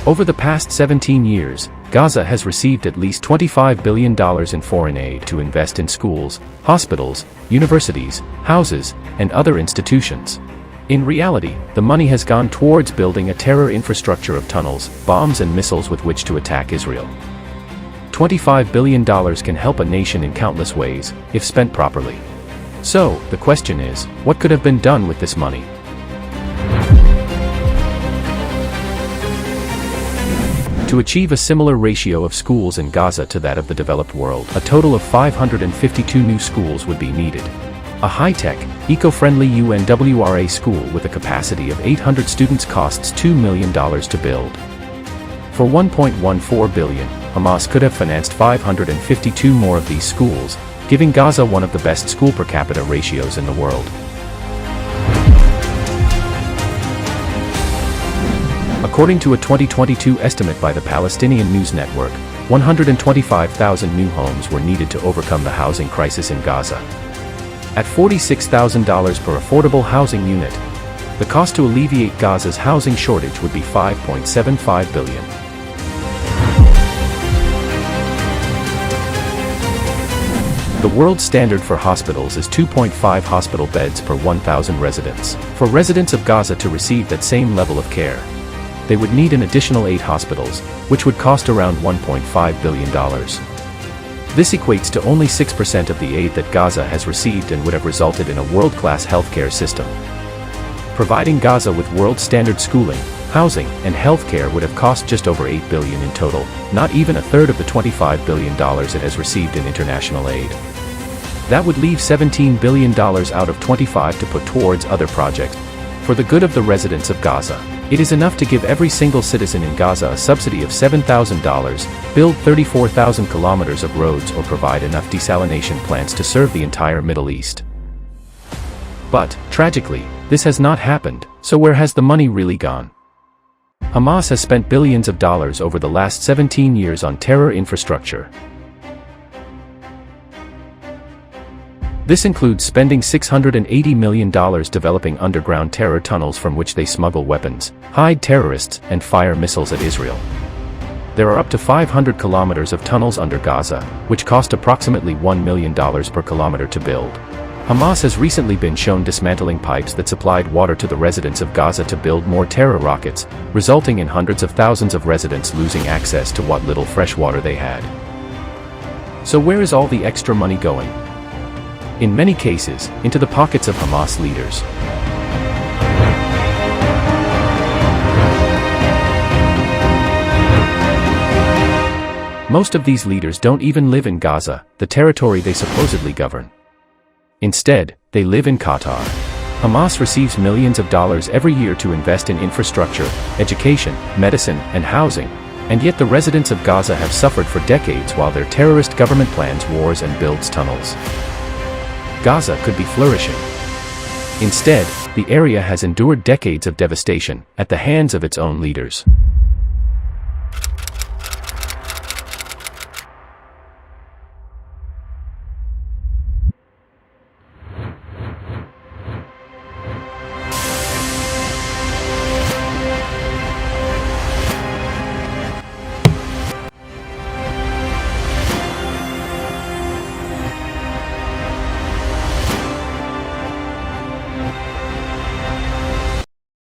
Over the past 17 years, Gaza has received at least $25 billion in foreign aid to invest in schools, hospitals, universities, houses, and other institutions. In reality, the money has gone towards building a terror infrastructure of tunnels, bombs and missiles with which to attack Israel. $25 billion can help a nation in countless ways, if spent properly. So, the question is, what could have been done with this money? To achieve a similar ratio of schools in Gaza to that of the developed world, a total of 552 new schools would be needed. A high-tech, eco-friendly UNWRA school with a capacity of 800 students costs $2 million to build. For $1.14 billion, Hamas could have financed 552 more of these schools, giving Gaza one of the best school per capita ratios in the world. According to a 2022 estimate by the Palestinian News Network, 125,000 new homes were needed to overcome the housing crisis in Gaza. At $46,000 per affordable housing unit, the cost to alleviate Gaza's housing shortage would be $5.75 billion. The world standard for hospitals is 2.5 hospital beds per 1,000 residents. For residents of Gaza to receive that same level of care, they would need an additional 8 hospitals, which would cost around $1.5 billion. This equates to only 6% of the aid that Gaza has received and would have resulted in a world-class healthcare system. Providing Gaza with world-standard schooling, housing, and healthcare would have cost just over $8 billion in total, not even a third of the $25 billion it has received in international aid. That would leave $17 billion out of 25 to put towards other projects. For the good of the residents of Gaza, it is enough to give every single citizen in Gaza a subsidy of $7,000, build 34,000 kilometers of roads or provide enough desalination plants to serve the entire Middle East. But, tragically, this has not happened, so where has the money really gone? Hamas has spent billions of dollars over the last 17 years on terror infrastructure. This includes spending $680 million developing underground terror tunnels from which they smuggle weapons, hide terrorists, and fire missiles at Israel. There are up to 500 kilometers of tunnels under Gaza, which cost approximately $1 million per kilometer to build. Hamas has recently been shown dismantling pipes that supplied water to the residents of Gaza to build more terror rockets, resulting in hundreds of thousands of residents losing access to what little fresh water they had. So where is all the extra money going? In many cases, into the pockets of Hamas leaders. Most of these leaders don't even live in Gaza, the territory they supposedly govern. Instead, they live in Qatar. Hamas receives millions of dollars every year to invest in infrastructure, education, medicine, and housing, and yet the residents of Gaza have suffered for decades while their terrorist government plans wars and builds tunnels. Gaza could be flourishing. Instead, the area has endured decades of devastation at the hands of its own leaders.